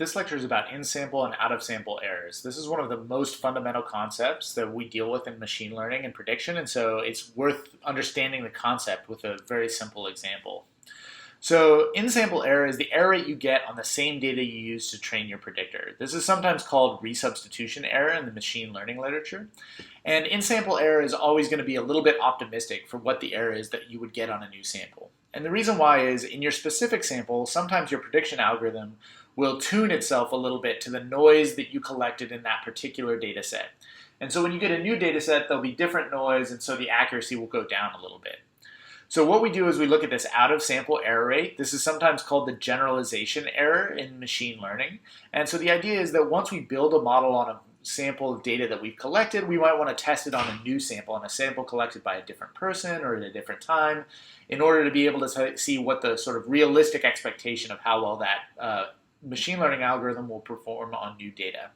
This lecture is about in-sample and out-of-sample errors. This is one of the most fundamental concepts that we deal with in machine learning and prediction, and so it's worth understanding the concept with a very simple example. So in-sample error is the error rate you get on the same data you use to train your predictor. This is sometimes called resubstitution error in the machine learning literature. And in-sample error is always going to be a little bit optimistic for what the error is that you would get on a new sample. And the reason why is in your specific sample, sometimes your prediction algorithm will tune itself a little bit to the noise that you collected in that particular data set. And so when you get a new data set, there'll be different noise, and so the accuracy will go down a little bit. So what we do is we look at this out-of-sample error rate. This is sometimes called the generalization error in machine learning. And so the idea is that once we build a model on a sample of data that we've collected, we might want to test it on a new sample, on a sample collected by a different person or at a different time, in order to be able to see what the sort of realistic expectation of how well that machine learning algorithm will perform on new data.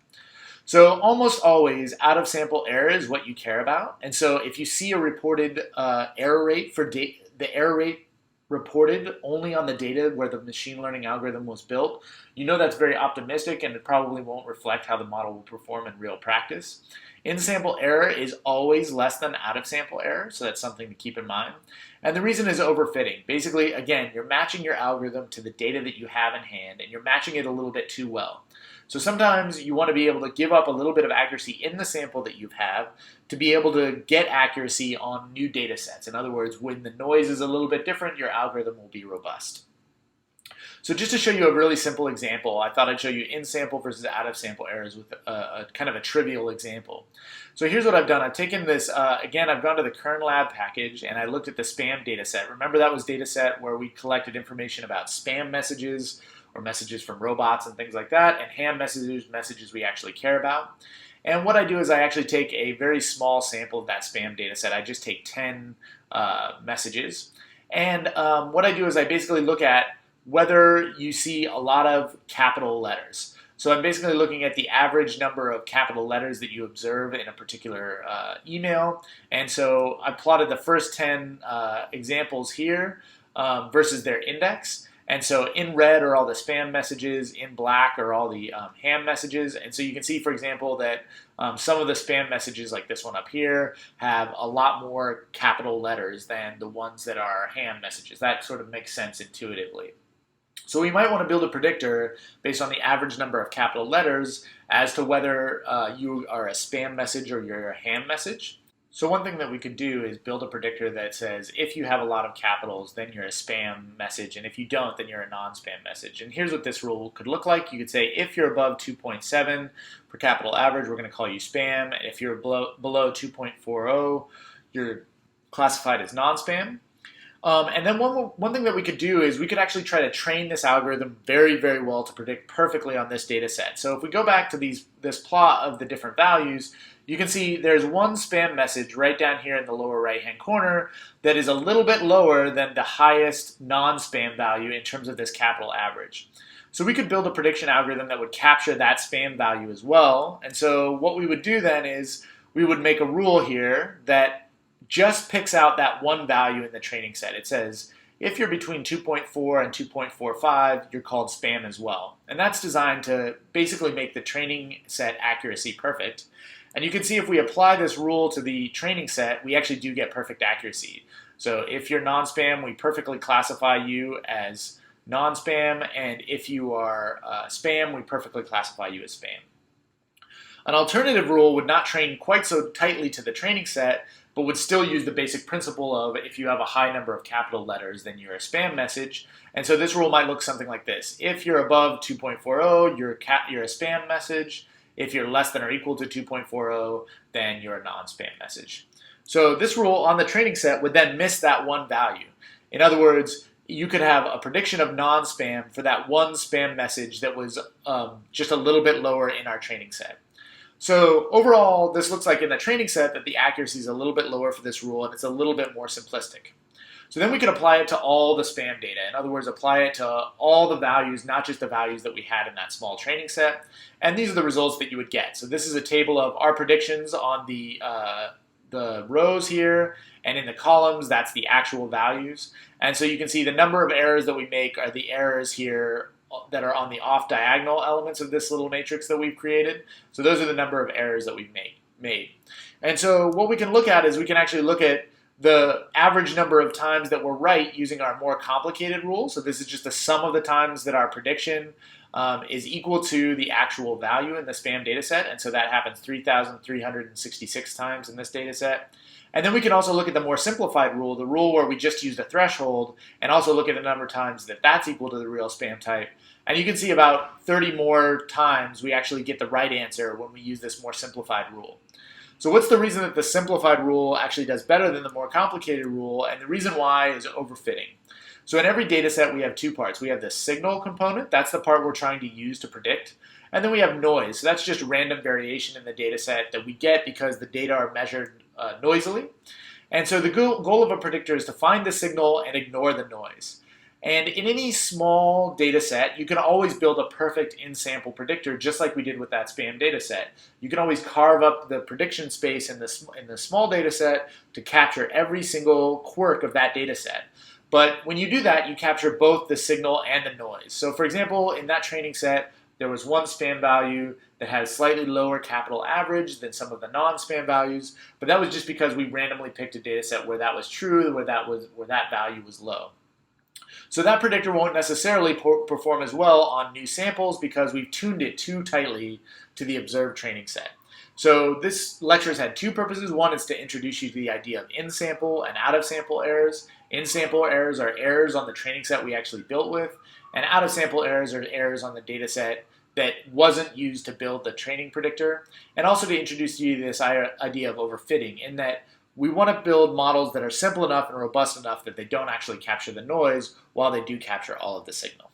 So almost always out-of-sample error is what you care about. And so if you see a reported error rate for the error rate reported only on the data where the machine learning algorithm was built, you know that's very optimistic and it probably won't reflect how the model will perform in real practice. In-sample error is always less than out-of-sample error, so that's something to keep in mind. And the reason is overfitting. Basically, again, you're matching your algorithm to the data that you have in hand, and you're matching it a little bit too well. So sometimes you want to be able to give up a little bit of accuracy in the sample that you have to be able to get accuracy on new data sets. In other words, when the noise is a little bit different, your algorithm will be robust. So just to show you a really simple example, I thought I'd show you in-sample versus out-of-sample errors with a kind of a trivial example. So here's what I've done. I've taken this, again, I've gone to the KernLab package and I looked at the spam data set. Remember that was data set where we collected information about spam messages or messages from robots and things like that, and ham messages, messages we actually care about. And what I do is I actually take a very small sample of that spam data set. I just take 10 messages. And what I do is I basically look at whether you see a lot of capital letters. So I'm basically looking at the average number of capital letters that you observe in a particular email. And so I plotted the first 10 examples here versus their index. And so in red are all the spam messages, in black are all the ham messages. And so you can see, for example, that some of the spam messages, like this one up here, have a lot more capital letters than the ones that are ham messages. That sort of makes sense intuitively. So we might want to build a predictor based on the average number of capital letters as to whether you are a spam message or you're a ham message. So one thing that we could do is build a predictor that says if you have a lot of capitals, then you're a spam message, and if you don't, then you're a non-spam message. And here's what this rule could look like. You could say if you're above 2.7 for capital average, we're going to call you spam. And if you're below 2.40, you're classified as non-spam. And then one thing that we could do is we could actually try to train this algorithm very, very well to predict perfectly on this data set. So if we go back to this plot of the different values, you can see there's one spam message right down here in the lower right-hand corner that is a little bit lower than the highest non-spam value in terms of this capital average. So we could build a prediction algorithm that would capture that spam value as well. And so what we would do then is we would make a rule here that just picks out that one value in the training set. It says if you're between 2.4 and 2.45, you're called spam as well. And that's designed to basically make the training set accuracy perfect. And you can see if we apply this rule to the training set, we actually do get perfect accuracy. So if you're non-spam, we perfectly classify you as non-spam, and if you are spam, we perfectly classify you as spam. An alternative rule would not train quite so tightly to the training set, but would still use the basic principle of if you have a high number of capital letters, then you're a spam message. And so this rule might look something like this. If you're above 2.40, you're a spam message. If you're less than or equal to 2.40, then you're a non-spam message. So this rule on the training set would then miss that one value. In other words, you could have a prediction of non-spam for that one spam message that was just a little bit lower in our training set. So overall, this looks like in the training set that the accuracy is a little bit lower for this rule, and it's a little bit more simplistic. So then we could apply it to all the spam data. In other words, apply it to all the values, not just the values that we had in that small training set. And these are the results that you would get. So this is a table of our predictions on the rows here, and in the columns, that's the actual values. And so you can see the number of errors that we make are the errors here that are on the off diagonal elements of this little matrix that we've created. So those are the number of errors that we've made. And so what we can look at is we can actually look at the average number of times that we're right using our more complicated rule. So this is just the sum of the times that our prediction is equal to the actual value in the spam data set. And so that happens 3,366 times in this data set. And then we can also look at the more simplified rule, the rule where we just use the threshold, and also look at the number of times that that's equal to the real spam type. And you can see about 30 more times we actually get the right answer when we use this more simplified rule. So what's the reason that the simplified rule actually does better than the more complicated rule? And the reason why is overfitting. So in every data set, we have two parts. We have the signal component. That's the part we're trying to use to predict. And then we have noise. So that's just random variation in the data set that we get because the data are measured noisily. And so the goal of a predictor is to find the signal and ignore the noise. And in any small data set, you can always build a perfect in-sample predictor, just like we did with that spam data set. You can always carve up the prediction space in the small data set to capture every single quirk of that data set. But when you do that, you capture both the signal and the noise. So for example, in that training set, there was one spam value that had a slightly lower capital average than some of the non-spam values, but that was just because we randomly picked a data set where that was true, where that value was low. So that predictor won't necessarily perform as well on new samples because we've tuned it too tightly to the observed training set. So this lecture has had two purposes. One is to introduce you to the idea of in-sample and out-of-sample errors. In-sample errors are errors on the training set we actually built with, and out-of-sample errors are errors on the data set that wasn't used to build the training predictor, and also to introduce you to this idea of overfitting, in that we want to build models that are simple enough and robust enough that they don't actually capture the noise while they do capture all of the signal.